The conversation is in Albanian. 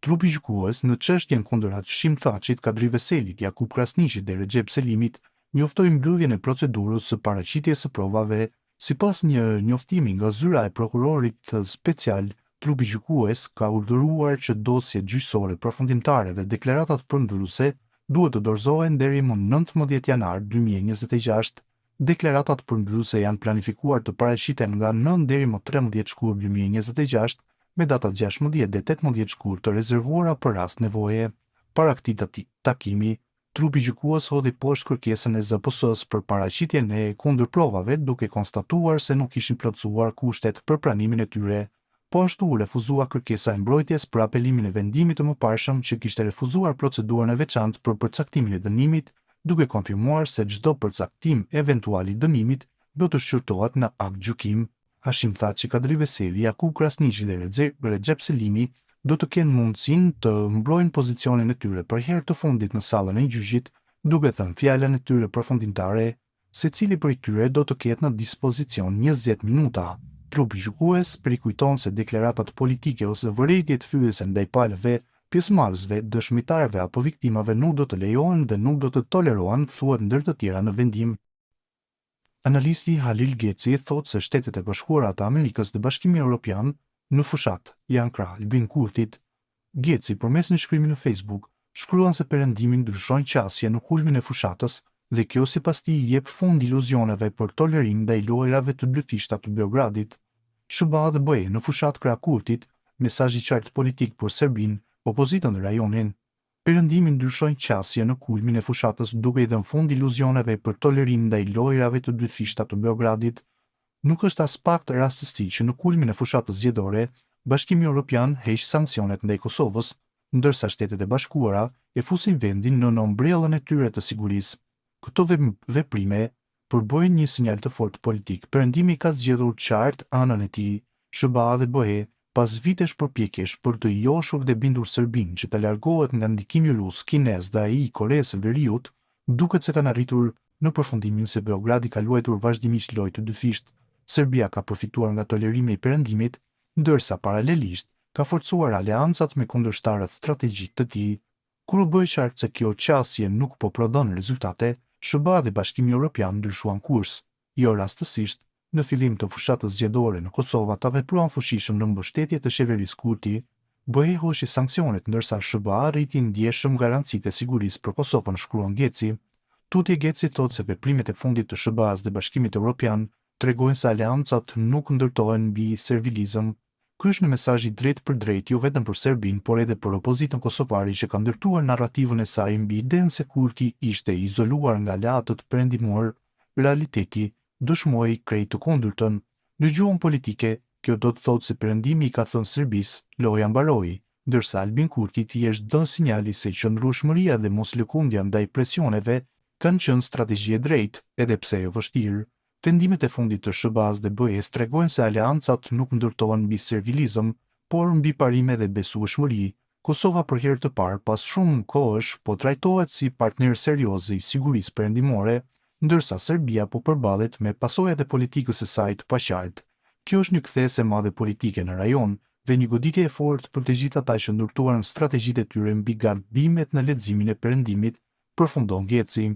Trupi gjykues në çështjen kundër Hashim Thaçit, Kadri Veselit, Jakub Krasniqit dhe Recep Selimit njoftoi mbylljen e procedurës së paraqitjes së provave. Sipas një njoftimi nga zyra e prokurorit special, trupi gjykues ka urdhëruar që dosjet gjyqësore përfundimtare dhe deklaratat përmbylluese duhet të dorëzohen deri më 19 janar 2026. Deklaratat përmbylluese janë planifikuar të paraqiten nga 9 deri më 13 shkurt 2026, me datat 16 dhe 18 shkurt të rezervuara për rast nevoje. Para këtij takimi, trupi gjykues hodhi poshtë kërkesën e ZPS-s për paraqitjen e kundër provave, duke konstatuar se nuk ishin plotësuar kushtet për pranimin e tyre. Po ashtu u refuzua kërkesa e mbrojtjes për apelimin e vendimit të mëparshëm që kishte refuzuar procedurën e veçantë për përcaktimin e dënimit, duke konfirmuar se çdo përcaktim eventual i dënimit do të shqyrtohet në akt gjykim. Hashim Thaçi, Kadri Veseli, Jakub Krasniqi dhe Recep Selimi do të kenë mundësinë të mbrojnë pozicionin e tyre për herë të fundit në sallën e gjyqit, duke thënë fjalën e tyre përfundimtare. Secili prej tyre do të ketë në dispozicion 20 minuta. Trupi gjykues përkujton se deklaratat politike ose vërejtjet fyese ndaj palëve, pjesëmarrësve, dëshmitarëve apo viktimave nuk do të lejohen dhe nuk do të tolerohen, thuhet ndër të tjera në vendim. Analisti Halil Geci thotë se Shtetet e Bashkuara të Amerikës dhe Bashkimi Evropian në fushat janë krah Albin Kurtit. Geci, përmes një shkrimi në Facebook, shkruan se perëndimin ndryshon qasje në kulmin e fushatës dhe kjo sipas tij jep fund iluzioneve për tolerim ndaj lojrave të blyfishta të Beogradit. SBA dhe BE në fushat krah Kurtit, mesazh i qartë politik për Serbinë, opozitën dhe rajonin. Perëndimin ndryshon qasje në kulmin e fushatës duke i dhënë fund iluzioneve për tolerim ndaj lojrave të blyfishta të Beogradit. Nuk është as pak rastësi që në kulmin e fushatës zgjedhore, Bashkimi Evropian heq sanksionet ndaj Kosovës, ndërsa Shtetet e Bashkuara e fusin vendin në ombrellën e tyre të sigurisë. Këto veprime përbëjnë një sinjal të fortë politik. Perëndimi ka zgjedhur qartë anën e tij. SBA dhe BE, pas vitesh përpjekjesh për të joshur dhe bindur Serbinë që të largohet nga ndikimi rus, kinez dhe ai i Koreas së Veriut, duket se kanë arritur në përfundimin se Beogradi ka luajtur vazhdimisht lojë të dyfisht. Serbia ka përfituar nga tolerimi i perëndimit, ndërsa paralelisht ka forcuar aleancat me kundërshtarët strategjik të tij. Kur u bë qartë se kjo qasje nuk po prodhon rezultate, SBA dhe Bashkimi Evropian ndryshuan kurs. Jo rastësisht, në fillim të fushatës zgjedhore në Kosovë ata vepruan fuqishëm në mbështetje të qeverisë Kurti. BE hoqi sanksionet ndërsa SBA rriti ndjeshëm garancitë e sigurisë për Kosovën, shkruan Geci. Tutje Geci thotë se veprimet e fundit të SBA-s dhe Bashkimit Evropian tregojnë se aleancat nuk ndërtohen mbi servilizëm. Ky është një mesazh i drejtë për drejtë jo vetëm për Serbinë, por edhe për opozitën kosovare që ka ndërtuar narrativën e saj mbi idenë se Kurti ishte izoluar nga aleatët perëndimor. Realiteti dëshmoi krejt të kundërtën. Në gjuhën politike, kjo do të thotë se perëndimi i ka thënë Serbisë, loja mbaroi, ndërsa Albin Kurti i është dhënë sinjali se qëndrueshmëria dhe moslëkundja ndaj presioneve kanë qenë strategji e drejtë, edhe pse e vështirë. Tendimet e fundit të SBA-s dhe BE-s tregojnë se aleancat nuk ndërtohen mbi servilizëm, por mbi parime dhe besueshmëri. Kosova për herë të parë pas shumë kohësh po trajtohet si partner serioz i sigurisë perëndimore, ndërsa Serbia po përballet me pasojat e politikës së saj të paqartë. Kjo është një kthesë e madhe politike në rajon dhe një goditje e fortë për të gjithë ata që ndërtuan strategjitë e tyre mbi gabimet në leximin e perëndimit, përfundon Geci.